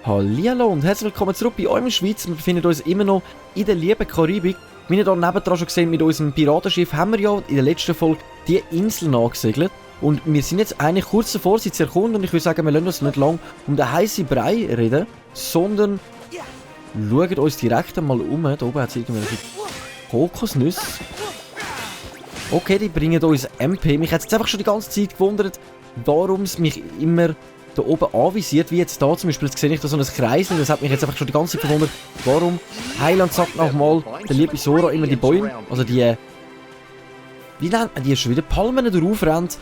Hallihallo und herzlich willkommen zurück bei eurem Schweiz. Wir befinden uns immer noch in der lieben Karibik. Wie ihr hier nebendran schon gesehen mit unserem Piratenschiff, haben wir ja in der letzten Folge die Insel nachgesegelt. Und wir sind jetzt eigentlich kurz davor, sie zu erkunden. Und ich würde sagen, wir lassen uns nicht lang um den heißen Brei reden, sondern schauen uns direkt einmal um. Da oben hat es irgendwelche Kokosnüsse. Okay, die bringen uns MP. Mich hat es jetzt einfach schon die ganze Zeit gewundert, warum es mich immer da oben anvisiert, wie jetzt da zum Beispiel. Jetzt sehe ich da so ein Kreis und das hat mich jetzt einfach schon die ganze Zeit verwundert, warum Heiland sagt nochmal, der liebe Sora immer die Bäume, also die, wie nennt man die schon wieder, Palmen drauf rennt,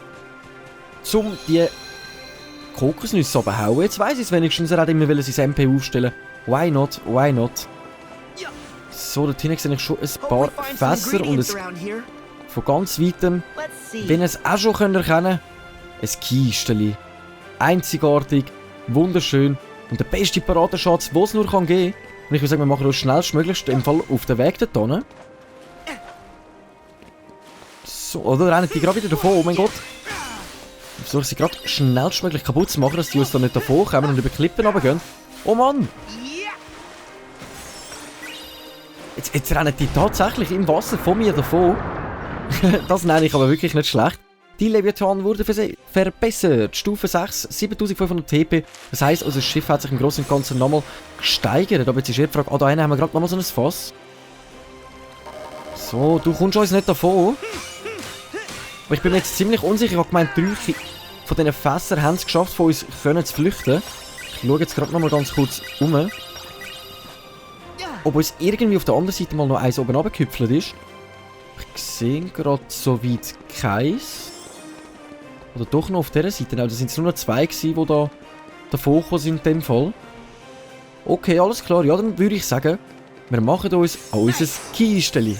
um die Kokosnüsse abzuhauen. Jetzt weiss ich es wenigstens, er hat immer sein MP aufstellen. Why not, why not? So, dort hinten sehe ich schon ein paar Fässer und es von ganz weitem, wenn ihr es auch schon erkennen könnt, ein Kisteli. Einzigartig, wunderschön und der beste Piratenschatz, den es nur kann geben. Und ich würde sagen, wir machen uns schnellstmöglichst im Fall auf den Weg dorthin. So, oder rennen die gerade wieder davon, oh mein Gott. Ich versuche sie gerade schnellstmöglich kaputt zu machen, dass die uns da nicht davon kommen und über Klippen runtergehen. Oh Mann! Jetzt rennen die tatsächlich im Wasser von mir davon. Das nenne ich aber wirklich nicht schlecht. Die Leviathan wurde verbessert. Stufe 6, 7500 TP. Das heisst, unser Schiff hat sich im Großen und Ganzen nochmal gesteigert. Aber jetzt ist die Frage, da hinten haben wir gerade nochmal so ein Fass. So, du kommst uns nicht davon. Aber ich bin mir jetzt ziemlich unsicher. Ich habe gemeint, 3 von diesen Fässern haben es geschafft, von uns können zu flüchten. Ich schaue jetzt gerade nochmal ganz kurz um. Ob uns irgendwie auf der anderen Seite mal noch eins oben runtergehüpfelt ist. Ich sehe gerade so weit keins. Oder doch noch auf dieser Seite. Nein, da sind es nur noch 2 gewesen, die da davor gekommen sind in dem Fall. Okay, alles klar. Ja, dann würde ich sagen, wir machen uns an unser Kisteli.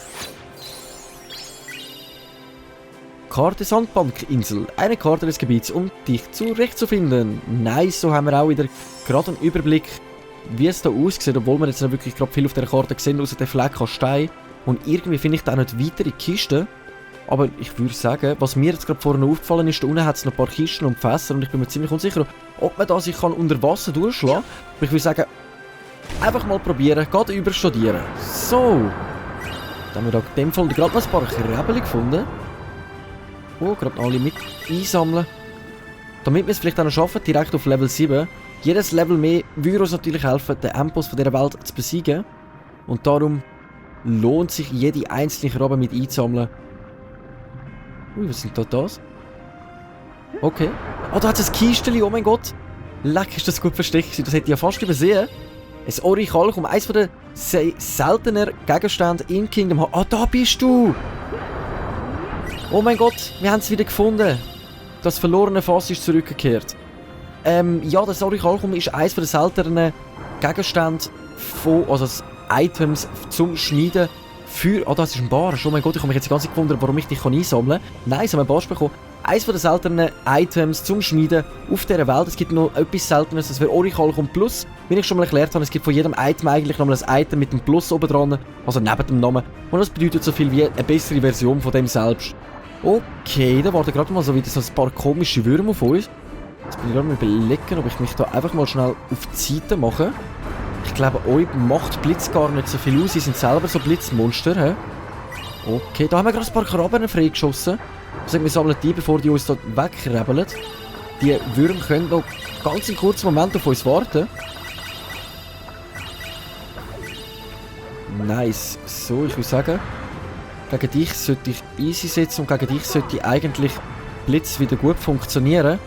Karte Sandbankinsel. Eine Karte des Gebiets, um dich zurechtzufinden. Nice, so haben wir auch wieder gerade einen Überblick, wie es da aussieht. Obwohl wir jetzt nicht wirklich gerade viel auf der Karte sehen, außer der Fleck an Stein. Und irgendwie finde ich da nicht weitere Kisten. Aber ich würde sagen, was mir jetzt gerade vorne aufgefallen ist, da unten hat es noch ein paar Kisten und Fässer und ich bin mir ziemlich unsicher, ob man da sich unter Wasser durchschlagen kann. Aber ich würde sagen, einfach mal probieren, gerade überstudieren. So. Dann haben wir da in dem Fall gerade noch ein paar Krebel gefunden. Oh, gerade alle mit einsammeln. Damit wir es vielleicht auch noch schaffen, direkt auf Level 7. Jedes Level mehr würde uns natürlich helfen, den Endboss von dieser Welt zu besiegen. Und darum lohnt sich jede einzelne Krabbe mit einzusammeln. Ui, was sind da das? Okay. Oh, da hat es ein Kisteli, oh mein Gott. Leck, ist das gut versteckt. Das hätte ich ja fast übersehen. Ein Orichalchum, eines der seltenen Gegenstände im Kingdom Hearts. Ah, da bist du! Oh mein Gott, wir haben es wieder gefunden. Das verlorene Fass ist zurückgekehrt. Ja, das Orichalchum ist eines der seltenen Gegenstände also Items zum Schmieden. Das ist ein Barsch. Oh mein Gott, ich habe mich jetzt die ganze Zeit gewundert, warum ich dich einsammeln kann. Nein, ich habe einen Barsch bekommen. Eines der seltenen Items zum Schmieden auf dieser Welt. Es gibt noch etwas Seltenes, das wäre Orichalchum Plus. Wie ich schon mal erklärt habe, es gibt von jedem Item eigentlich nochmal ein Item mit dem Plus oben dran. Also neben dem Namen. Und das bedeutet so viel wie eine bessere Version von dem selbst. Okay, da warten gerade mal so wieder so ein paar komische Würmer auf uns. Jetzt bin ich gerade mal überlegen, ob ich mich da einfach mal schnell auf die Seite mache. Ich glaube, euch macht Blitz gar nicht so viel aus. Sie sind selber so Blitzmonster. He? Okay, da haben wir gerade ein paar Krabben freigeschossen. Also wir sammeln die, bevor die uns da wegkrabbeln. Die Würmer können noch ganz einen kurzen Moment auf uns warten. Nice. So, ich würde sagen, gegen dich sollte ich easy setzen und gegen dich sollte eigentlich Blitz wieder gut funktionieren.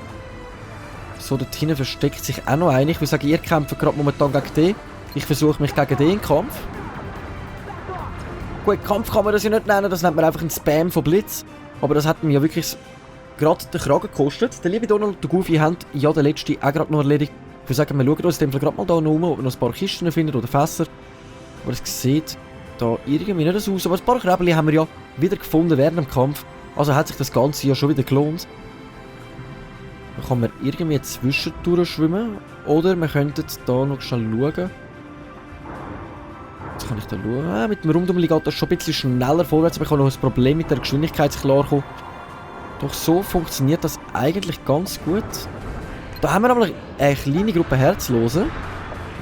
So, dort hinten versteckt sich auch noch einer. Ich würde sagen, ihr kämpft gerade momentan gegen den. Ich versuche mich gegen den Kampf. Gut, Kampf kann man das ja nicht nennen, das nennt man einfach einen Spam von Blitz. Aber das hat mir ja wirklich gerade den Kragen gekostet. Der liebe Donald und der Goofy haben ja den letzten auch gerade noch erledigt. Ich würde sagen, wir schauen uns in dem Fall gerade mal da rum, ob wir noch ein paar Kisten finden oder Fässer. Aber es sieht da irgendwie nicht so aus. Aber ein paar Krebeli haben wir ja wieder gefunden während dem Kampf. Also hat sich das Ganze ja schon wieder gelohnt. Da kann man irgendwie zwischendurch schwimmen. Oder wir könnten da noch schnell schauen. Jetzt kann ich da schauen? Mit dem Rundumli geht das schon ein bisschen schneller vorwärts, aber ich habe noch ein Problem mit der Geschwindigkeit klarkommen. Doch so funktioniert das eigentlich ganz gut. Da haben wir aber eine kleine Gruppe Herzlosen.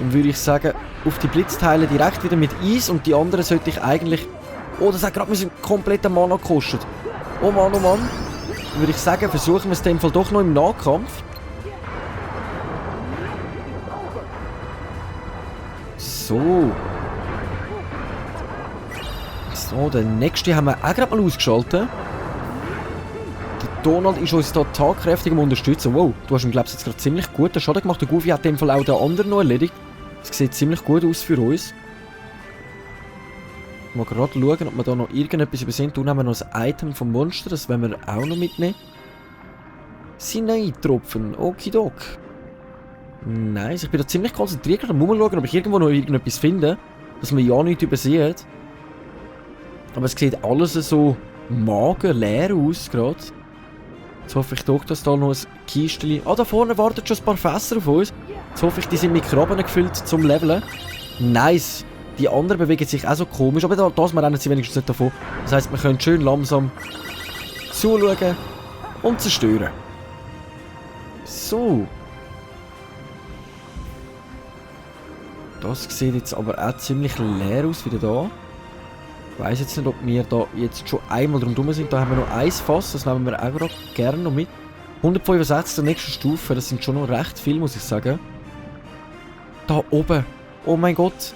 Und würde ich sagen, auf die Blitzteile direkt wieder mit Eis und die anderen sollte ich eigentlich... Oh, das hat gerade einen kompletten Mana gekostet. Oh Mann, oh Mann. Dann würde ich sagen, versuchen wir es in dem Fall doch noch im Nahkampf. So. So, den nächsten haben wir auch gerade mal ausgeschaltet. Der Donald ist uns da tatkräftig am Unterstützen. Wow, du hast ihm, glaube ich, jetzt gerade ziemlich gut den Schaden gemacht. Der Goofy hat in dem Fall auch den anderen noch erledigt. Das sieht ziemlich gut aus für uns. Mal gerade schauen, ob wir da noch irgendetwas übersehen. Tun haben wir noch ein Item vom Monster, das wollen wir auch noch mitnehmen. Sinai-Tropfen, okidok. Nice, ich bin da ziemlich konzentriert. Da muss man schauen, ob ich irgendwo noch irgendetwas finde, dass man ja nicht übersieht. Aber es sieht alles so mager, leer aus gerade. Jetzt hoffe ich doch, dass da noch ein Kistchen... Ah, da vorne warten schon ein paar Fässer auf uns. Jetzt hoffe ich, die sind mit Krabben gefüllt zum Leveln. Nice. Die anderen bewegen sich auch so komisch, aber das rennen sie wenigstens nicht davon. Das heisst, wir können schön langsam zuschauen und zerstören. So. Das sieht jetzt aber auch ziemlich leer aus wieder da. Ich weiss jetzt nicht, ob wir da jetzt schon einmal rundherum sind. Da haben wir noch ein Fass, das nehmen wir auch gerade gerne noch mit. 165 der nächsten Stufe, das sind schon noch recht viel, muss ich sagen. Da oben. Oh mein Gott.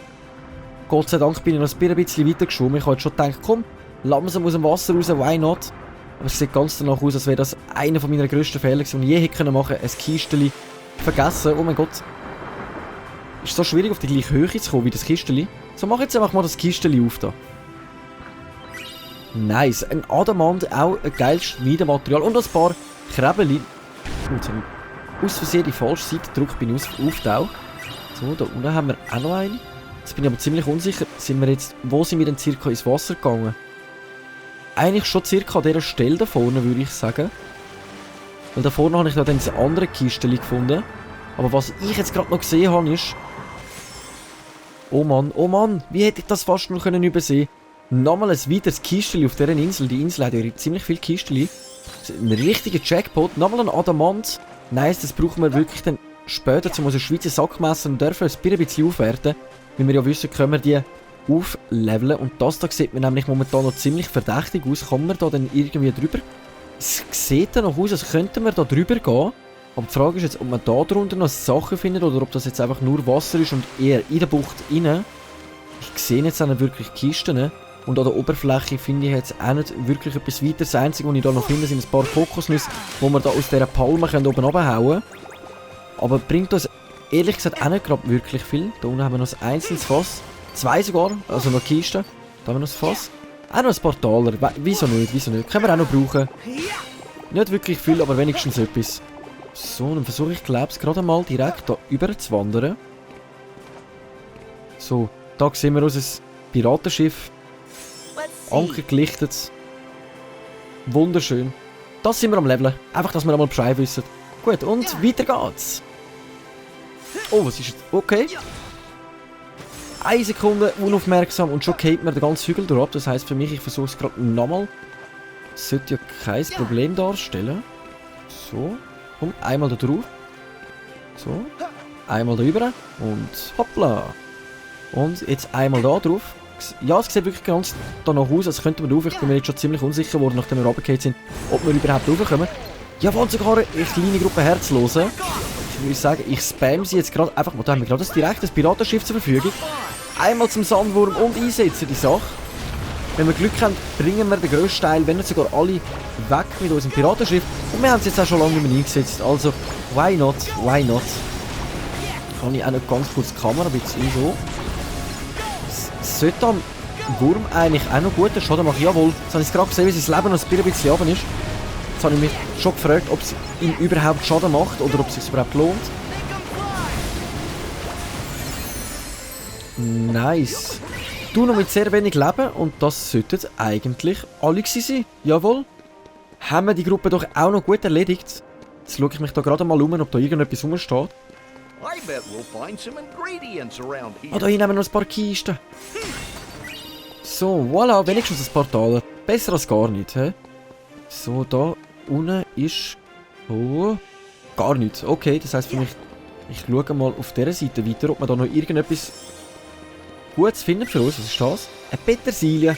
Gott sei Dank bin ich noch ein bisschen weiter geschwommen. Ich habe schon gedacht, komm, langsam aus dem Wasser raus, why not? Aber es sieht ganz danach aus, als wäre das einer meiner grössten Fehler gewesen, die ich je hätte machen können. Ein Kistchen vergessen. Oh mein Gott. Ist so schwierig, auf die gleiche Höhe zu kommen wie das Kistchen. So, mach jetzt einfach mal das Kistchen auf da. Nice. Ein Adamant, auch ein geiles Schmiedematerial. Und ein paar Krebeli. Gut, aus Versehen die falsche Seite gedrückt, bin ich auftaucht. So, da unten haben wir auch noch einen. Jetzt bin ich aber ziemlich unsicher. Wo sind wir denn circa ins Wasser gegangen? Eigentlich schon circa an dieser Stelle da vorne, würde ich sagen. Weil da vorne habe ich dann diese andere Kiste gefunden. Aber was ich jetzt gerade noch gesehen habe, ist... Oh Mann, wie hätte ich das fast noch übersehen können? Nochmal ein weiteres Kistchen auf dieser Insel. Die Insel hat ja ziemlich viele Kistchen. Ein richtiger Jackpot. Nochmal ein Adamant. Nice, das brauchen wir wirklich dann später, um unsere Schweizer Sackmesser und dürfen ein bisschen aufwerten. Weil wir ja wissen, können wir die aufleveln. Und das da sieht mir nämlich momentan noch ziemlich verdächtig aus. Kommen wir da dann irgendwie drüber? Es sieht dann noch aus, als könnten wir da drüber gehen. Aber die Frage ist jetzt, ob man da drunter noch Sachen findet oder ob das jetzt einfach nur Wasser ist und eher in der Bucht rein. Ich sehe jetzt auch nicht wirklich Kisten. Und an der Oberfläche finde ich jetzt auch nicht wirklich etwas weiter. Das Einzige, was ich da noch finde, sind ein paar Kokosnüsse, die wir da aus dieser Palme oben runterhauen können. Aber bringt uns ehrlich gesagt auch nicht gerade wirklich viel. Da unten haben wir noch ein einzelnes Fass. 2 sogar, also noch Kisten. Da haben wir noch ein Fass. Auch noch ein paar Taler. Wieso nicht? Können wir auch noch brauchen. Nicht wirklich viel, aber wenigstens etwas. So, dann versuche ich, glaube ich, gerade mal direkt da rüber zu wandern. So, da sehen wir unser Piratenschiff. Anker gelichtet. Wunderschön. Das sind wir am Leveln. Einfach, dass wir einmal Bescheid wissen. Gut, und weiter geht's. Oh, was ist jetzt? Okay. 1 Sekunde unaufmerksam und schon geht mir der ganze Hügel durch ab. Das heisst für mich, ich versuche es gerade nochmal. Das sollte ja kein Problem darstellen. So. Komm, einmal da drauf. So. Einmal da rüber. Und hoppla. Und jetzt einmal da drauf. Ja, es sieht wirklich ganz danach aus, als könnten wir rauf. Ich bin mir jetzt schon ziemlich unsicher geworden, nachdem wir runtergefallen sind, ob wir überhaupt raufkommen. Jawohl, sogar eine kleine Gruppe Herzlosen. Ich würde sagen, ich spam sie jetzt gerade einfach mal. Da haben wir gerade ein direktes Piratenschiff zur Verfügung. Einmal zum Sandwurm und einsetzen die Sache. Wenn wir Glück haben, bringen wir den grössten Teil, wenn nicht sogar alle, weg mit unserem Piratenschiff. Und wir haben es jetzt auch schon lange nicht mehr eingesetzt. Also, why not? Why not? Kann ich auch noch ganz kurz die Kamera ein bisschen so. Sollte am Wurm eigentlich auch noch guten Schaden machen. Jawohl, jetzt habe ich gerade gesehen, wie sein Leben noch ein bisschen runter ist. Jetzt habe ich mich schon gefragt, ob es ihm überhaupt Schaden macht oder ob es sich überhaupt lohnt. Nice. Du noch mit sehr wenig Leben und das sollten eigentlich alle sein. Jawohl. Haben wir die Gruppe doch auch noch gut erledigt. Jetzt schaue ich mich da gerade mal um, ob da irgendetwas rumsteht. I bet we'll find some ingredients around Ah, here. da hinten haben wir noch ein paar Kisten. So, voilà, wenigstens ein paar Taler. Besser als gar nicht, hä? So, da unten ist... Oh, gar nichts. Okay, das heisst für mich... Ich schaue mal auf dieser Seite weiter, ob wir da noch irgendetwas Gutes finden für uns. Was ist das? Eine Petersilie.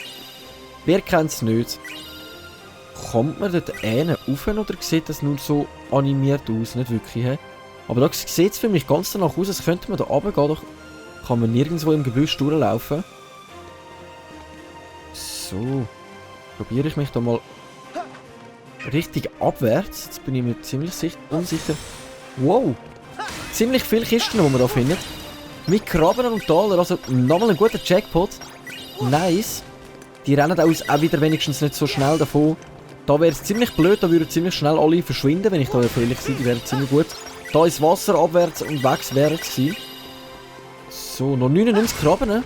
Wer kennt es nicht? Kommt man dort rauf oder sieht das nur so animiert aus? Nicht wirklich, hä? Aber da sieht es für mich ganz danach aus, als könnte man da runtergehen. Da kann man nirgendwo im Gebüsch durchlaufen. So. Probiere ich mich da mal richtig abwärts. Jetzt bin ich mir ziemlich unsicher. Wow. Ziemlich viele Kisten, die man da findet. Mit Krabben und Taler. Also nochmal ein guter Jackpot. Nice. Die rennen auch wieder wenigstens nicht so schnell davon. Da wäre es ziemlich blöd. Da würden ziemlich schnell alle verschwinden, wenn ich da ehrlich sein. Die wären ziemlich gut. Da ist Wasser abwärts und wegwärts gewesen. So, noch 99 Krabben. Ne?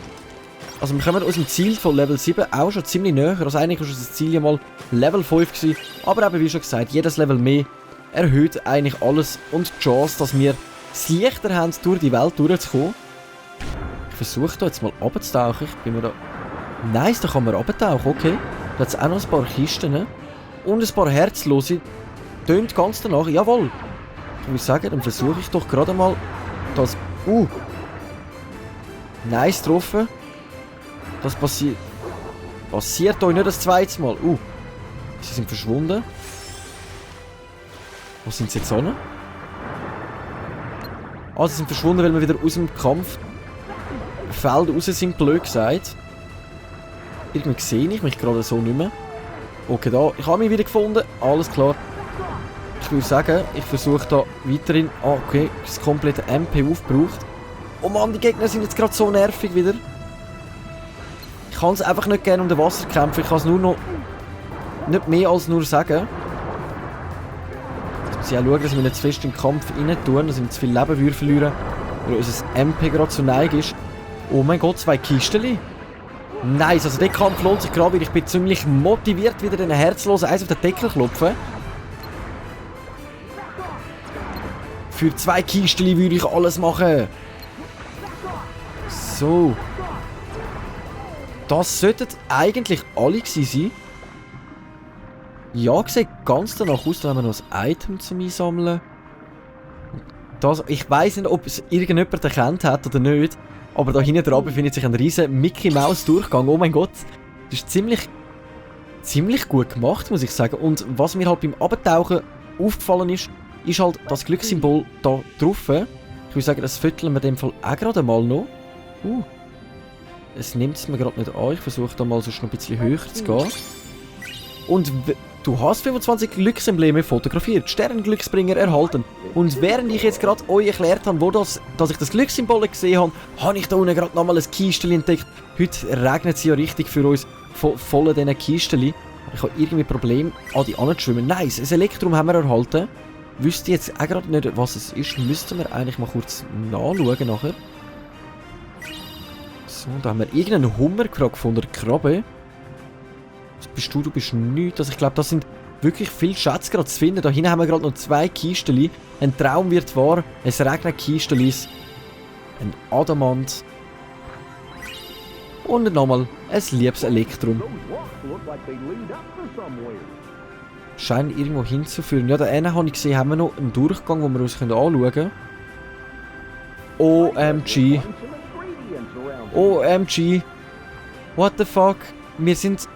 Also wir kommen aus dem Ziel von Level 7 auch schon ziemlich näher. Also eigentlich war unser Ziel ja mal Level 5 gewesen. Aber eben wie schon gesagt, jedes Level mehr erhöht eigentlich alles und die Chance, dass wir es leichter haben, durch die Welt durchzukommen. Ich versuche da jetzt mal runterzutauchen. Ich bin mir da... Nice, da kann man runtertauchen, okay. Da hat es auch noch ein paar Kisten. Ne? Und ein paar Herzlose. Tönt ganz danach, jawohl. Ich würde sagen, dann versuche ich doch gerade mal das... Nice getroffen. Das passiert... Passiert euch nicht das zweite Mal. Sie sind verschwunden. Wo sind sie jetzt hin? Ah, sie sind verschwunden, weil wir wieder aus dem Kampffeld raus sind, blöd gesagt. Irgendwie sehe ich mich gerade so nicht mehr. Okay, da. Ich habe mich wieder gefunden. Alles klar. Ich würde sagen, ich versuche da weiterhin... Ah, okay. Das komplette MP aufgebraucht. Oh Mann, die Gegner sind jetzt gerade so nervig wieder. Ich kann es einfach nicht gerne um das Wasser kämpfen. Ich kann es nur noch... Nicht mehr als nur sagen. Jetzt muss ich auch schauen, dass wir nicht zu fest in den Kampf rein tun, dass wir nicht zu viel Leben verlieren, weil unser MP gerade zu neig ist. Oh mein Gott, 2 Kisten. Nice, also der Kampf lohnt sich gerade wieder. Ich bin ziemlich motiviert, wieder den herzlosen Eis auf den Deckel zu klopfen. Für 2 Kisten würde ich alles machen. So. Das sollten eigentlich alle gewesen sein. Ja, sieht ganz danach aus, da haben wir noch ein Item zum Einsammeln. Das, ich weiss nicht, ob es irgendjemand erkannt hat oder nicht. Aber da hinten dran befindet sich ein riesen Mickey Mouse Durchgang. Oh mein Gott. Das ist ziemlich gut gemacht, muss ich sagen. Und was mir halt beim Abtauchen aufgefallen ist halt das Glückssymbol da drauf. Ich würde sagen, das vierteln wir in dem Fall auch gerade mal noch. Es nimmt es mir gerade nicht an. Ich versuche da mal sonst noch ein bisschen höher zu gehen. Und du hast 25 Glücksembleme fotografiert, Sternenglücksbringer erhalten. Und während ich jetzt gerade euch erklärt habe, dass ich das Glückssymbol gesehen habe, habe ich da unten gerade nochmal ein Kistchen entdeckt. Heute regnet es ja richtig für uns voll diesen Kistchen. Ich habe irgendwie Probleme, an die anzuschwimmen. Nice, ein Elektrum haben wir erhalten. Wüsste jetzt auch gerade nicht, was es ist. Müssten wir eigentlich mal kurz nachschauen nachher. So, da haben wir irgendeinen Hummer gefunden, der Krabbe. Was bist du? Du bist nichts. Also ich glaube, das sind wirklich viele Schätze gerade zu finden. Da hinten haben wir gerade noch 2 Kisten. Ein Traum wird wahr. Es regnet Kisten. Ein Adamant. Und nochmal ein liebes Elektrum. Scheint irgendwo hinzuführen. Ja, da hinten habe ich gesehen, haben wir noch einen Durchgang, wo wir uns anschauen können. OMG. OMG. What the fuck? Wir sind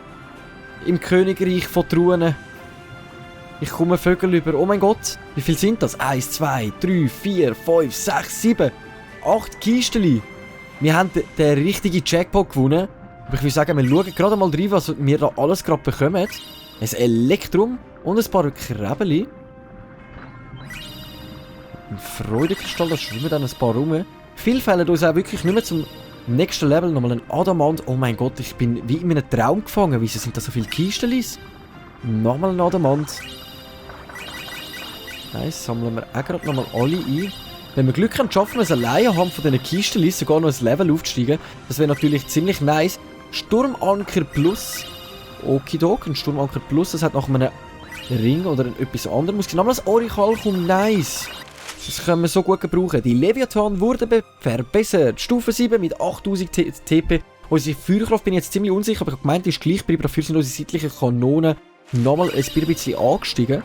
im Königreich von Truhen. Ich komme Vögel über. Oh mein Gott. Wie viel sind das? 1, 2, 3, 4, 5, 6, 7, 8 Kisten. Wir haben den richtigen Jackpot gewonnen. Aber ich würde sagen, wir schauen gerade mal rein, was wir da alles gerade bekommen. Ein Elektrum und ein paar Krebeli. Ein Freudekristall, da schwimmen dann ein paar rum. Viele fällen uns auch wirklich nicht mehr zum nächsten Level. Nochmal ein Adamant. Oh mein Gott, ich bin wie in einem Traum gefangen. Wieso sind da so viele Kisten? Nochmal ein Adamant. Nice, sammeln wir auch gerade nochmal alle ein. Wenn wir Glück haben, schaffen wir es allein anhand von diesen Kisten sogar noch ein Level aufzusteigen. Das wäre natürlich ziemlich nice. Sturmanker Plus. Okidok, ein Sturmanker Plus. Das hat nach einem Ring oder etwas anderem. Nochmal ein Orichalchum, nice. Das können wir so gut gebrauchen. Die Leviathan wurden verbessert. Stufe 7 mit 8000 TP. Unsere Feuerkraft bin ich jetzt ziemlich unsicher, aber ich habe gemeint, die ist gleich geblieben. Dafür sind unsere seitlichen Kanonen nochmal ein bisschen angestiegen.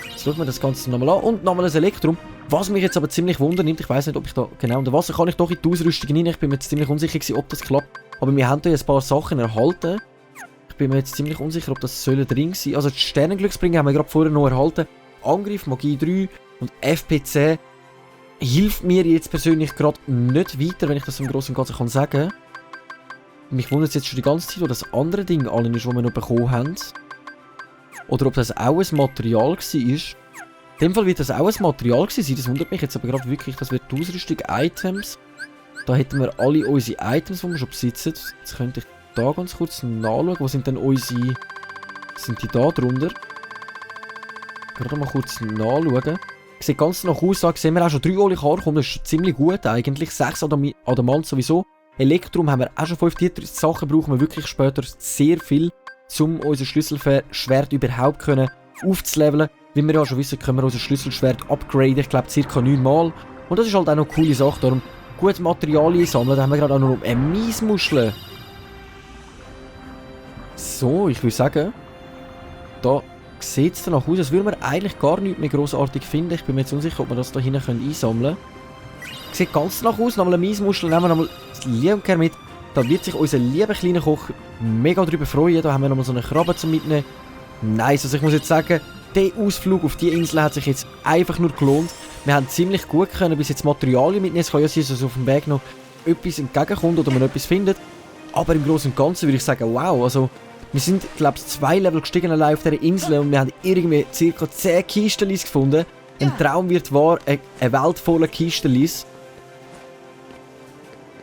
Jetzt schauen wir das Ganze nochmal an. Und nochmal ein Elektrum. Was mich jetzt aber ziemlich wundernimmt, ich weiß nicht, ob ich da genau unter Wasser kann ich doch in die Ausrüstung rein. Ich bin mir jetzt ziemlich unsicher gewesen, ob das klappt. Aber wir haben hier ein paar Sachen erhalten. Ich bin mir jetzt ziemlich unsicher, ob das drin sein. Also die Sternenglücksbringer haben wir gerade vorher noch erhalten. Angriff, Magie 3 und FP10 hilft mir jetzt persönlich gerade nicht weiter, wenn ich das im Großen und Ganzen kann sagen. Mich wundert es jetzt schon die ganze Zeit, wo das andere Ding allen ist, das wir noch bekommen haben. Oder ob das auch ein Material war. In dem Fall wird das auch ein Material gewesen sein. Das wundert mich jetzt aber gerade wirklich. Das wird die Ausrüstung, Items. Da hätten wir alle unsere Items, die wir schon besitzen. Jetzt könnte ich da ganz kurz nachschauen. Wo sind denn unsere... Sind die da drunter? Gerade mal kurz nachschauen. Sieht ganz nach Aussage, sehen wir auch schon 3 Oligarchen. Das ist ziemlich gut eigentlich. 6 Adamant sowieso. Elektrum haben wir auch schon 5. Die Sachen brauchen wir wirklich später sehr viel, um unser Schlüsselschwert überhaupt aufzuleveln. Wie wir ja schon wissen, können wir unser Schlüsselschwert upgraden. Ich glaube ca. 9 Mal. Und das ist halt auch noch eine coole Sache. Darum gut Materialien sammeln. Da haben wir gerade auch noch eine Miesmuschel. So, ich würde sagen, da sieht es danach aus, als würden wir eigentlich gar nichts mehr grossartig finden. Ich bin mir jetzt unsicher, ob wir das da hinten einsammeln können. Sieht ganz danach aus. Nochmal eine Miesmuschel, nehmen wir nochmal das Liebkehr mit. Da wird sich unser lieber kleiner Koch mega darüber freuen. Da haben wir nochmal so einen Krabben zum Mitnehmen. Nice, also ich muss jetzt sagen, der Ausflug auf die Insel hat sich jetzt einfach nur gelohnt. Wir haben ziemlich gut können bis jetzt Materialien mitnehmen. Es kann ja sein, dass auf dem Weg noch etwas entgegenkommt oder man etwas findet. Aber im Großen und Ganzen würde ich sagen, wow, also wir sind, glaube ich, 2 Level gestiegen allein auf dieser Insel und wir haben irgendwie ca. 10 Kistenlis gefunden. Ein Traum wird wahr, eine Welt voller Kistenlis.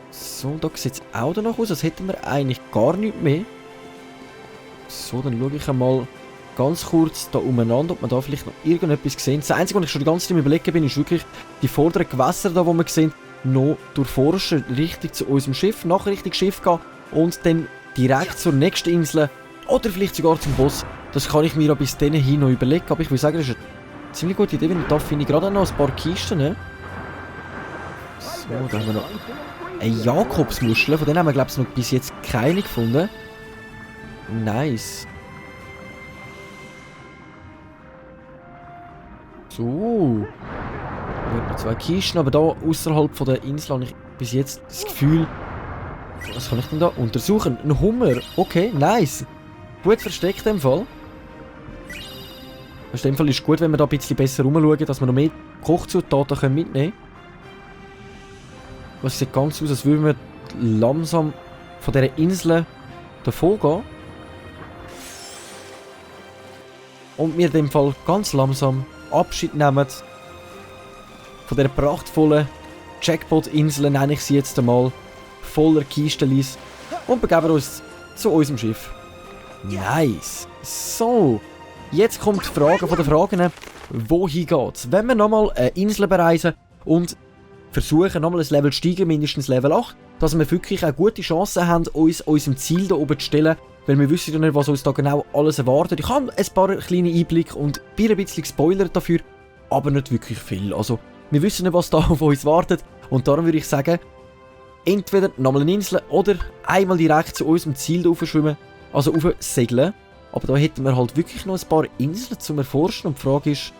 So, da sieht es auch danach aus, als hätten wir eigentlich gar nichts mehr. So, dann schaue ich einmal ganz kurz da umeinander, ob man da vielleicht noch irgendetwas sehen. Das Einzige, was ich schon die ganze Zeit überlegen bin, ist wirklich die vorderen Gewässer da, wo wir sehen, noch durchforschen, richtig zu unserem Schiff, nachher Richtung Schiff gehen und dann direkt zur nächsten Insel oder vielleicht sogar zum Boss. Das kann ich mir auch bis dahin hin noch überlegen, aber ich würde sagen, das ist eine ziemlich gute Idee, weil da finde ich gerade noch ein paar Kisten. Ne? So, da haben wir noch eine Jakobsmuschel, von denen haben wir, glaube ich, noch bis jetzt keine gefunden. Nice. So. Wir haben noch 2 Kisten, aber da außerhalb von der Insel habe ich bis jetzt das Gefühl, was kann ich denn da untersuchen? Ein Hummer. Okay, nice. Gut versteckt in dem Fall. In dem Fall ist es gut, wenn wir da ein bisschen besser rumschauen, dass wir noch mehr Kochzutaten mitnehmen können. Es sieht ganz aus, als würden wir langsam von dieser Insel davon gehen. Und wir in dem Fall ganz langsam Abschied nehmen von dieser prachtvollen Jackpot-Insel, nenne ich sie jetzt einmal, voller Kistenlis, und begeben uns zu unserem Schiff. Nice. So, jetzt kommt die Frage von den Fragen, wohin geht's? Wenn wir nochmal eine Insel bereisen und versuchen, nochmal ein Level zu steigen, mindestens Level 8, dass wir wirklich eine gute Chance haben, uns unserem Ziel hier oben zu stellen, weil wir wissen ja nicht, was uns da genau alles erwartet. Ich habe ein paar kleine Einblicke und bin ein bisschen gespoilert dafür, aber nicht wirklich viel. Also, wir wissen nicht, was da auf uns wartet, und darum würde ich sagen, entweder nochmal eine Insel oder einmal direkt zu unserem Ziel aufschwimmen, also aufsegeln. Aber da hätten wir halt wirklich noch ein paar Inseln zum Erforschen, und die Frage ist,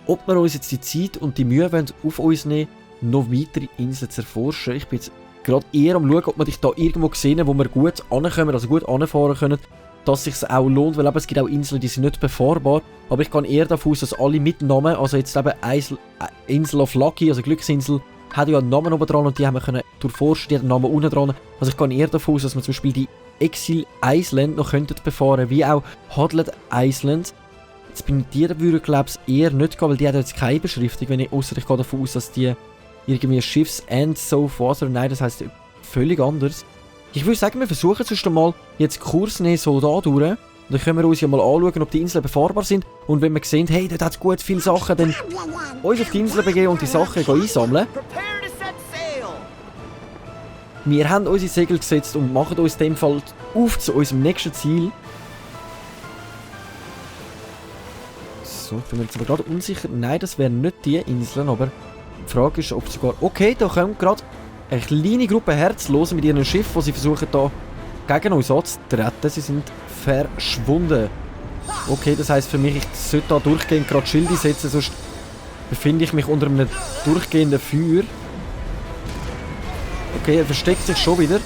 ob wir uns jetzt die Zeit und die Mühe wollen, auf uns nehmen, noch weitere Inseln zu erforschen. Ich bin jetzt gerade eher am schauen, ob wir dich da irgendwo sehen, wo wir gut ankommen, also gut anfahren können, dass es sich auch lohnt, weil eben, es gibt auch Inseln, die sind nicht befahrbar, aber ich gehe eher davon aus, dass alle mit Namen, also jetzt eben Insel of Lucky, also Glücksinsel, hat ja einen Namen oben dran und die haben wir können durchforschen, die hat einen Namen unten dran. Also ich gehe eher davon aus, dass wir zum Beispiel die Exile Island noch könnten befahren, wie auch Hodlet Island. Jetzt bin ich die würde, glaube ich, eher nicht gehen, weil die hat jetzt keine Beschriftung, wenn ich, ausser ich gehe davon aus, dass die irgendwie Schiffs and so forth, oder nein, das heisst völlig anders. Ich würde sagen, wir versuchen zuerst einmal jetzt Kurs nehmen, so da durch. Und dann können wir uns ja mal anschauen, ob die Inseln befahrbar sind. Und wenn wir sehen, hey, dort hat es gut viele Sachen, dann uns auf die Insel begeben und die Sachen einsammeln. Wir haben unsere Segel gesetzt und machen uns in dem Fall auf zu unserem nächsten Ziel. So, ich bin mir jetzt aber gerade unsicher. Nein, das wären nicht die Inseln, aber Die Frage ist, ob sogar... Okay, da kommt gerade eine kleine Gruppe Herzlose mit ihrem Schiff, die sie versuchen hier gegen uns anzutreten. Sie sind verschwunden. Okay, das heisst für mich, ich sollte hier durchgehend gerade Schilde setzen, sonst befinde ich mich unter einem durchgehenden Feuer. Okay, er versteckt sich schon wieder.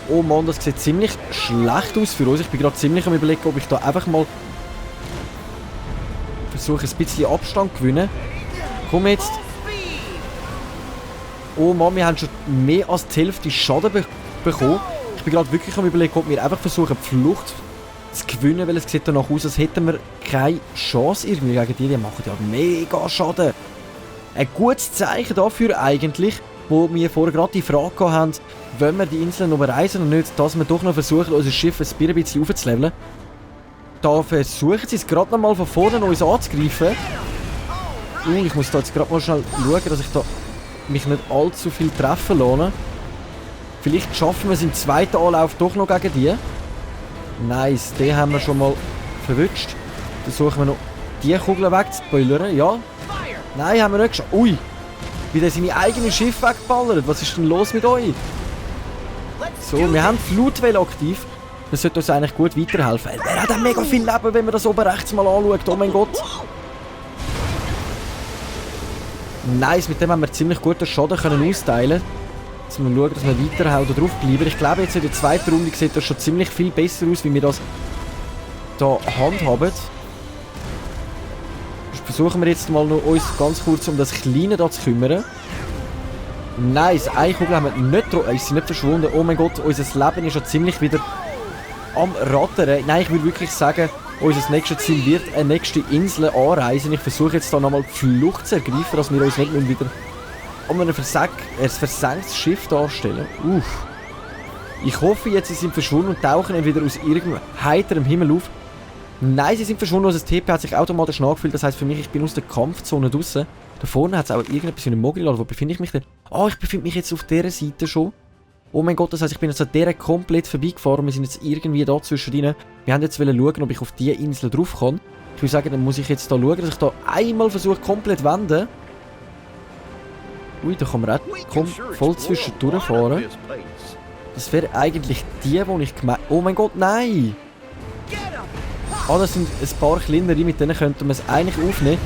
Oh Mann, das sieht ziemlich schlecht aus für uns. Ich bin gerade ziemlich am Überlegen, ob ich da einfach mal versuche, ein bisschen Abstand zu gewinnen. Komm jetzt. Oh Mann, wir haben schon mehr als die Hälfte Schaden bekommen. Ich bin gerade wirklich am Überlegen, ob wir einfach versuchen, die Flucht zu gewinnen, weil es sieht danach aus, als hätten wir keine Chance irgendwie gegen die. Die machen ja mega Schaden. Ein gutes Zeichen dafür eigentlich, wo wir vorher gerade die Frage haben, wollen wir die Inseln noch bereisen und nicht, dass wir doch noch versuchen, unser Schiff ein bisschen aufzuleveln. Da versuchen sie es gerade noch mal von vorne uns anzugreifen. Ich muss da jetzt gerade mal schnell schauen, dass ich da mich nicht allzu viel treffen lasse. Vielleicht schaffen wir es im zweiten Anlauf doch noch gegen die. Nice, den haben wir schon mal verwünscht. Versuchen wir noch die Kugeln wegzuballern. Ja. Nein, haben wir nicht geschafft. Ui, wie der seine eigenen Schiffe wegballert. Was ist denn los mit euch? So, wir haben die Flutwelle aktiv. Das sollte uns eigentlich gut weiterhelfen. Er hat auch mega viel Leben, wenn man das oben rechts mal anschaut. Oh mein Gott. Nice, mit dem haben wir ziemlich guten Schaden können austeilen. Jetzt müssen wir schauen, dass wir weiterhauen oder draufbleiben. Ich glaube, jetzt in der zweiten Runde sieht das schon ziemlich viel besser aus, wie wir das hier handhaben. Versuchen wir jetzt mal noch uns ganz kurz um das Kleine da zu kümmern. Nice, eine Kugel haben wir nicht, ist sie nicht verschwunden. Oh mein Gott, unser Leben ist schon ziemlich wieder am Rattern. Nein, ich würde wirklich sagen, unser nächstes Ziel wird eine nächste Insel anreisen. Ich versuche jetzt da nochmal die Flucht zu ergreifen, dass wir uns nicht wieder um ein versenktes Schiff darstellen. Ich hoffe jetzt, sie sind verschwunden und tauchen dann wieder aus irgendeinem heiterem Himmel auf. Nein, sie sind verschwunden. Unser TP hat sich automatisch nachgefüllt. Das heisst für mich, ich bin aus der Kampfzone draussen. Da vorne hat es auch irgendetwas in einem Mogri-Laden. Wo befinde ich mich denn? Ah, ich befinde mich jetzt auf dieser Seite schon. Oh mein Gott, das heisst, ich bin jetzt an dieser komplett vorbeigefahren. Wir sind jetzt irgendwie da zwischendrin. Wir haben jetzt schauen, ob ich auf diese Insel drauf kann. Ich würde sagen, dann muss ich jetzt da schauen, dass ich da einmal versuche, komplett wenden. Ui, da kann man auch voll zwischendurch fahren. Das wäre eigentlich die ich gemeint... Oh mein Gott, nein! Ah, das sind ein paar kleinere, mit denen könnten wir es eigentlich aufnehmen.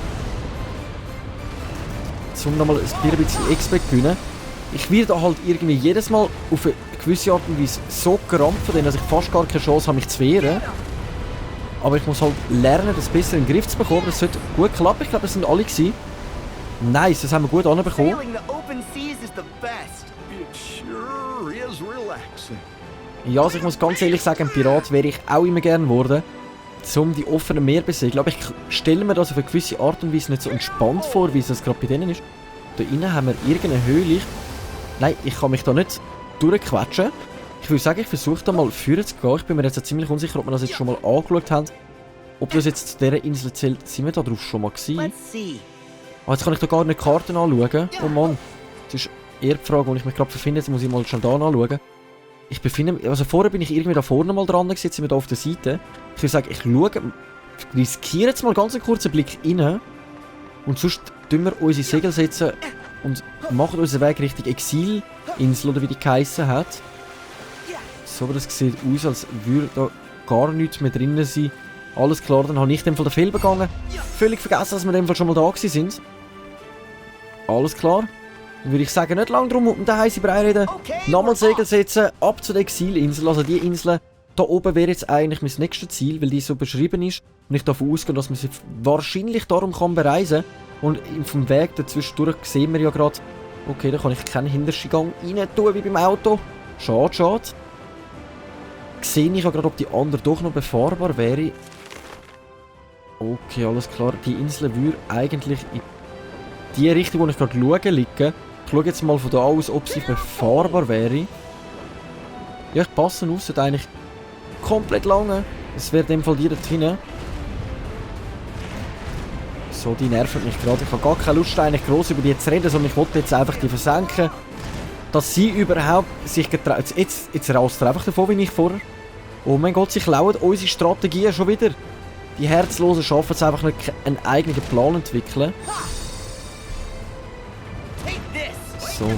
Um nochmal ein bisschen XP zu gewinnen. Ich werde halt irgendwie jedes Mal auf eine gewisse Art und Weise so krampfen, dass ich fast gar keine Chance habe, mich zu wehren. Aber ich muss halt lernen, das besser in den Griff zu bekommen. Das sollte gut klappen. Ich glaube, das sind alle gewesen. Nice, das haben wir gut anbekommen. Ja, also ich muss ganz ehrlich sagen, ein Pirat wäre ich auch immer gerne geworden. Um die offenen Meer zu besiegen. Aber ich stelle mir das auf eine gewisse Art und Weise nicht so entspannt vor, wie es das gerade bei denen ist. Da innen haben wir irgendeine Höhle. Nein, ich kann mich da nicht durchquetschen. Ich würde sagen, ich versuche da mal führen zu gehen. Ich bin mir jetzt ziemlich unsicher, ob wir das jetzt schon mal angeschaut haben. Ob das jetzt zu dieser Insel zählt. Sind wir da drauf schon mal gewesen? Ah, jetzt kann ich da gar nicht Karten anschauen. Oh Mann. Das ist eher die Frage, wo ich mich gerade befinde. Jetzt muss ich mal schon da anschauen. Ich befinde mich, also vorher bin ich irgendwie da vorne mal dran gewesen, jetzt sind wir da auf der Seite. Ich würde sagen, ich riskiere jetzt mal ganz einen kurzen Blick rein. Und sonst tun wir unsere Segel setzen und machen unseren Weg Richtung Exilinsel, oder wie die geheissen hat. So, aber das sieht aus, als würde da gar nichts mehr drin sein. Alles klar, dann habe ich in dem Fall den Fehler begangen. Völlig vergessen, dass wir in dem Fall schon mal da sind. Alles klar. Dann würde ich sagen, nicht lange drum um den heißen Brei reden. Nochmal Segel setzen, ab zu der Exilinsel. Also die Insel da oben wäre jetzt eigentlich mein nächstes Ziel, weil die so beschrieben ist. Und ich davon ausgehe, dass man sie wahrscheinlich darum kann bereisen. Und vom Weg dazwischendurch sehen wir ja gerade, okay, da kann ich keinen hintersten Gang rein tun wie beim Auto. Schade, schade. Sehe ich ja gerade, ob die andere doch noch befahrbar wäre. Okay, alles klar. Die Insel würde eigentlich in die Richtung, wo ich gerade schaue, liegen. Ich schaue jetzt mal von da aus, ob sie befahrbar wäre. Ja, ich passe auf, sollte eigentlich komplett lange. Es wäre in dem Fall die dort hinten. So, die nerven mich gerade. Ich habe gar keine Lust, eigentlich gross über die zu reden, sondern ich wollte jetzt einfach die versenken. Dass sie überhaupt sich getraut. Jetzt rast er einfach davon, wie ich vorher. Oh mein Gott, sie klauen unsere Strategien schon wieder. Die Herzlosen schaffen es einfach nicht, einen eigenen Plan zu entwickeln. So.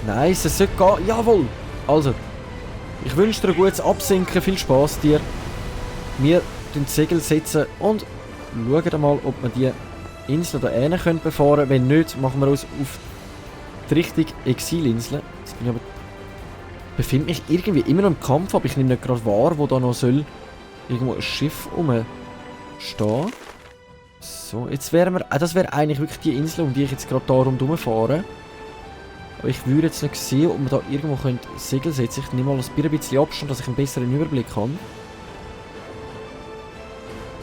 Nice, es sollte gehen. Jawohl. Also, ich wünsche dir ein gutes Absinken. Viel Spaß dir. Wir setzen die Segel setzen und schauen mal, ob wir die Insel da hinten befahren können. Wenn nicht, machen wir uns auf die Richtung Exilinsel. Jetzt bin ich aber... befinde mich irgendwie immer noch im Kampf, aber ich nehme nicht gerade wahr, wo da noch soll irgendwo ein Schiff rumstehen. So, jetzt wären wir... das wäre eigentlich wirklich die Insel, um die ich jetzt gerade da rundherum fahre. Aber ich würde jetzt nicht sehen, ob man da irgendwo Segel setzen könnte. Ich nehme mal ein bisschen Abstand, dass ich einen besseren Überblick habe.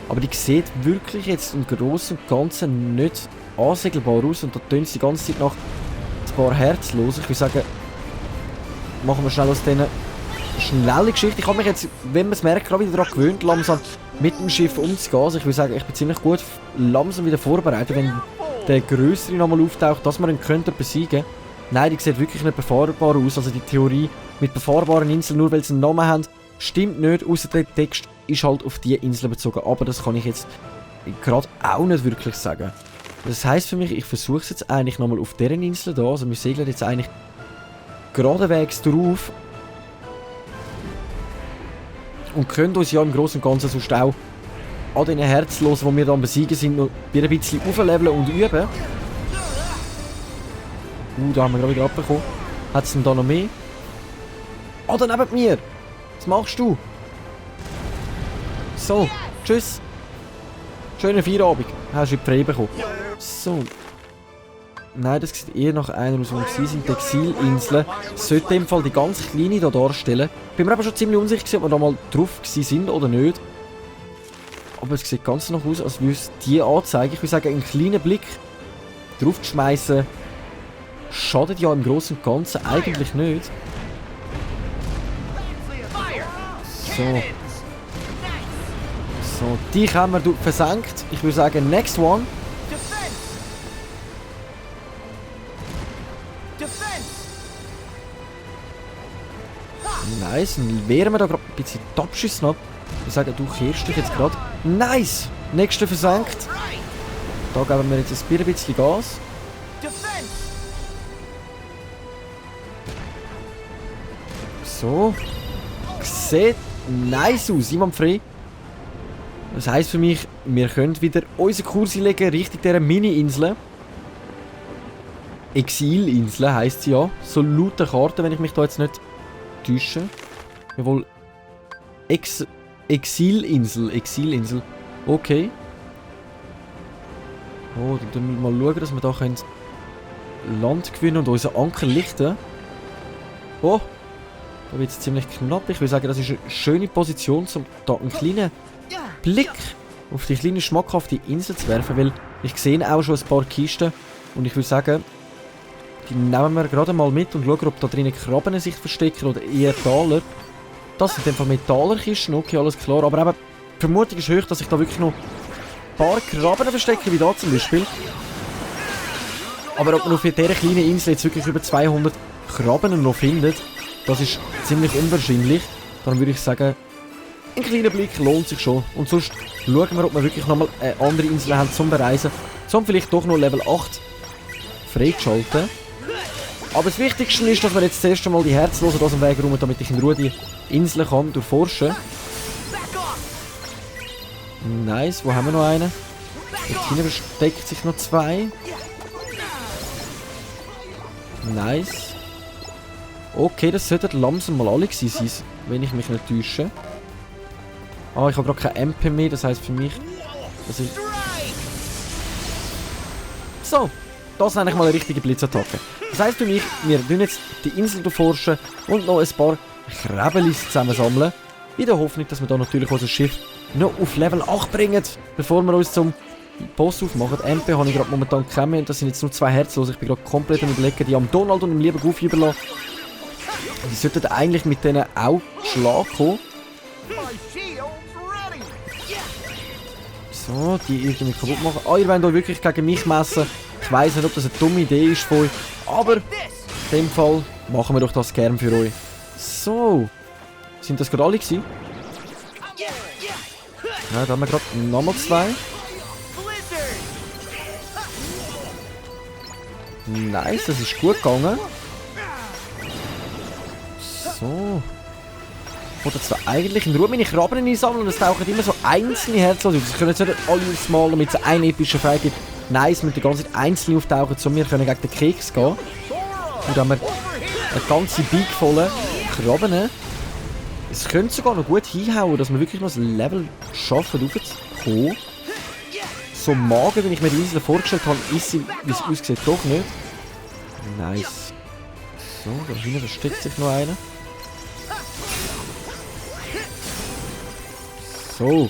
Aber die sieht wirklich jetzt im Großen und Ganzen nicht ansegelbar aus. Und da tönt es die ganze Zeit nach ein paar herzlos. Ich würde sagen, machen wir schnell aus denen schnelle Geschichte. Ich habe mich jetzt, wenn man es merkt, gerade wieder daran gewöhnt, langsam mit dem Schiff umzugehen. Also ich würde sagen, ich bin ziemlich gut langsam wieder vorbereitet, wenn der Größere nochmal auftaucht, dass wir ihn könnten besiegen. Nein, die sieht wirklich nicht befahrbar aus. Also die Theorie mit befahrbaren Inseln, nur weil sie einen Namen haben, stimmt nicht. Außer der Text ist halt auf die Insel bezogen. Aber das kann ich jetzt gerade auch nicht wirklich sagen. Das heisst für mich, ich versuche es jetzt eigentlich nochmal auf deren Insel da. Also wir segeln jetzt eigentlich geradewegs drauf. Und können uns ja im Großen und Ganzen sonst auch an den Herzlosen, die wir dann besiegen sind, noch ein bisschen aufleveln und üben. Da haben wir gerade wieder abbekommen. Hat es denn da noch mehr? Ah, da neben mir! Was machst du? So, tschüss. Schönen Feierabend. Hast du in die Frei bekommen. So. Nein, das sieht eher nach einer aus, wo wir sind. Die Exilinseln. Sollte in dem Fall die ganz kleine hier darstellen. Bin mir aber schon ziemlich unsicher, ob wir da mal drauf sind oder nicht. Aber es sieht ganz noch aus, als würde es die anzeigen. Ich würde sagen, einen kleinen Blick drauf zu schmeißen, schadet ja im Großen und Ganzen eigentlich nicht. So. So, dich haben wir versenkt. Ich würde sagen, next one. Nice, dann wehren wir da gerade ein bisschen die Abschüsse ab. Ich sage, du kehrst dich jetzt gerade. Nice! Nächster versenkt. Da geben wir jetzt ein bisschen Gas. So. Sieht nice aus, jemand frei. Das heisst für mich, wir können wieder unseren Kurs legen Richtung dieser Mini-Insel. Exilinsel heisst sie ja. So laut der Karte, wenn ich mich da jetzt nicht täusche. Jawohl. Exilinsel. Okay. Oh, dann müssen wir mal schauen, dass wir da Land gewinnen und unseren Anker lichten. Oh, da wird es ziemlich knapp. Ich würde sagen, das ist eine schöne Position, um da einen kleinen Blick auf die kleine schmackhafte Insel zu werfen, weil ich sehe auch schon ein paar Kisten und ich würde sagen, die nehmen wir gerade mal mit und schauen, ob da drinnen Krabben sich verstecken oder eher Taler. Das sind einfach Metalerkisten, okay, alles klar, aber eben, die Vermutung ist hoch, dass sich da wirklich noch ein paar Krabben verstecken, wie da zum Beispiel. Aber ob man auf dieser kleinen Insel jetzt wirklich über 200 Krabben noch findet, das ist ziemlich unwahrscheinlich. Dann würde ich sagen, ein kleiner Blick lohnt sich schon. Und sonst schauen wir, ob wir wirklich nochmal eine andere Insel haben zum Bereisen. Um vielleicht doch noch Level 8 freizuschalten. Aber das Wichtigste ist, dass wir jetzt zuerst einmal die Herzlosen aus dem Weg räumen, damit ich in Ruhe die Insel kann durchforschen. Nice, wo haben wir noch einen? Dort hinten versteckt sich noch zwei. Nice. Okay, das sollten langsam mal alle gewesen sein, wenn ich mich nicht täusche. Ah, ich habe gerade kein MP mehr, das heisst für mich... Das ist... So, das nenne ich mal eine richtige Blitzattacke. Das heisst für mich, wir tun jetzt die Insel durchforschen und noch ein paar Krebbelis zusammensammeln. In der Hoffnung, dass wir da natürlich unser Schiff noch auf Level 8 bringen, bevor wir uns zum Boss aufmachen. MP habe ich gerade momentan keine mehr und das sind jetzt nur zwei Herzlose. Ich bin gerade komplett am Überlegen, die am Donald und dem lieben Goofy überlassen. Die sollten eigentlich mit denen auch Schlag kommen. So, die irgendwie kaputt machen. Ah, ihr wollt euch wirklich gegen mich messen. Ich weiss nicht, ob das eine dumme Idee ist von euch. Aber in dem Fall machen wir doch das gern für euch. So. Sind das gerade alle gewesen? Ja, da haben wir gerade nochmal zwei. Nice, das ist gut gegangen. So. Oder zwar eigentlich in Ruhe meine Krabben einsammeln und es tauchen immer so einzelne Herzen auf. Das können jetzt nicht alle aufmalen mit so einer epischen Fähigkeit. Nice, mit der ganzen Zeit einzeln auftauchen, so wir können gegen den Keks gehen. Und dann haben wir eine ganze Big volle Krabben. Es könnte sogar noch gut hinhauen, dass wir wirklich noch das Level schaffen, raufzukommen. So mager, wie ich mir die Insel vorgestellt habe, ist sie, wie es aussieht, doch nicht. Nice. So, da hinten versteckt sich noch einer. So.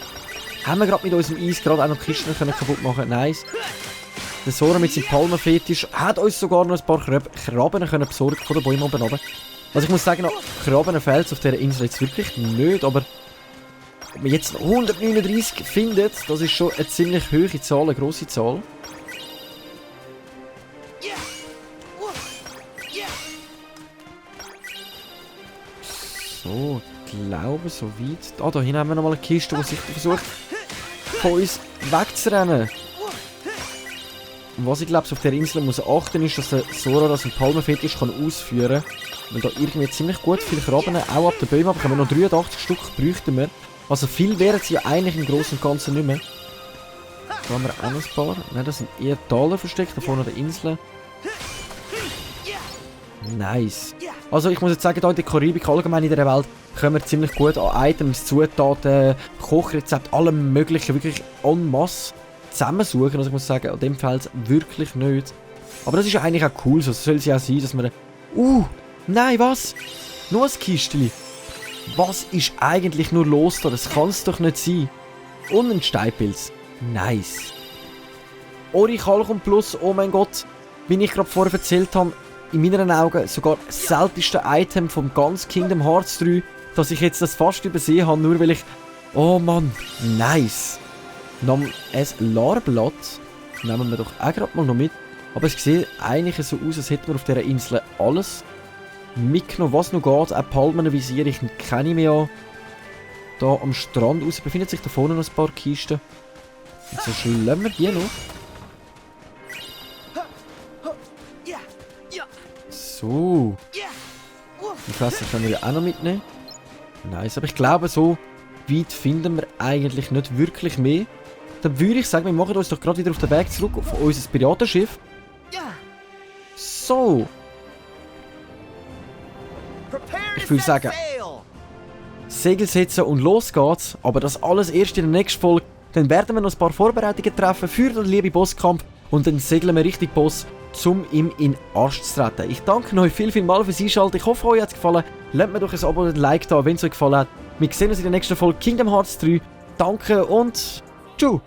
Haben wir gerade mit unserem Eis gerade auch noch Kisten können kaputt machen. Nice. Der Sora mit seinem Palmenfetisch hat uns sogar noch ein paar Krabben können besorgen von den Bäumen oben runter. Also ich muss sagen, noch Krabben fehlt es auf dieser Insel jetzt wirklich nicht, aber ob man jetzt 139 findet, das ist schon eine ziemlich hohe Zahl, eine grosse Zahl. So, ich glaube, so weit. Ah, da hinten haben wir nochmal eine Kiste, die sich versucht, von uns wegzurennen. Und was ich glaube, auf der Insel muss achten, ist, dass der Sora das im Palmenfetisch ausführen kann. Weil da irgendwie ziemlich gut viele Krabben, auch ab den Bäumen, aber können wir noch 83 Stück bräuchten wir. Also viel wären sie ja eigentlich im Großen und Ganzen nicht mehr. Da haben wir auch noch ein paar. Nein, das sind eher Taler versteckt, da vorne an der Insel. Nice. Also ich muss jetzt sagen, hier in der Karibik allgemein in dieser Welt können wir ziemlich gut an Items, Zutaten, Kochrezepte, allem möglichen wirklich en masse zusammensuchen. Also ich muss sagen, an dem fällt es wirklich nicht. Aber das ist ja eigentlich auch cool, so soll es ja auch sein, dass wir... nein, was? Nur ein Kistchen. Was ist eigentlich nur los da? Das kann es doch nicht sein. Und ein Steinpilz. Nice. Orichalcum Plus, oh mein Gott. Wie ich gerade vorher erzählt habe, in meinen Augen sogar das seltenste Item vom ganzen Kingdom Hearts 3, dass ich jetzt das fast übersehen habe, nur weil ich... Oh Mann, nice. Noch ein Larblatt nehmen wir doch auch gerade mal noch mit. Aber es sieht eigentlich so aus, als hätten wir auf dieser Insel alles mitgenommen, was noch geht. Auch Palmenvisier, ich kenne ich mehr an. Da am Strand raus befindet sich da vorne noch ein paar Kisten. Und so schlimm wir die noch. So. Die Fässer können wir ja auch noch mitnehmen. Nice, aber ich glaube, so weit finden wir eigentlich nicht wirklich mehr. Dann würde ich sagen, wir machen uns doch gerade wieder auf den Weg zurück auf unser Piratenschiff. So. Ich würde sagen, Segel setzen und los geht's. Aber das alles erst in der nächsten Folge. Dann werden wir noch ein paar Vorbereitungen treffen für den lieben Bosskampf. Und dann segeln wir richtig Boss, um ihm in den Arsch zu treten. Ich danke euch vielmals fürs Einschalten. Ich hoffe, euch hat es gefallen. Lasst mir doch ein Abo und ein Like da, wenn es euch gefallen hat. Wir sehen uns in der nächsten Folge Kingdom Hearts 3. Danke und tschüss.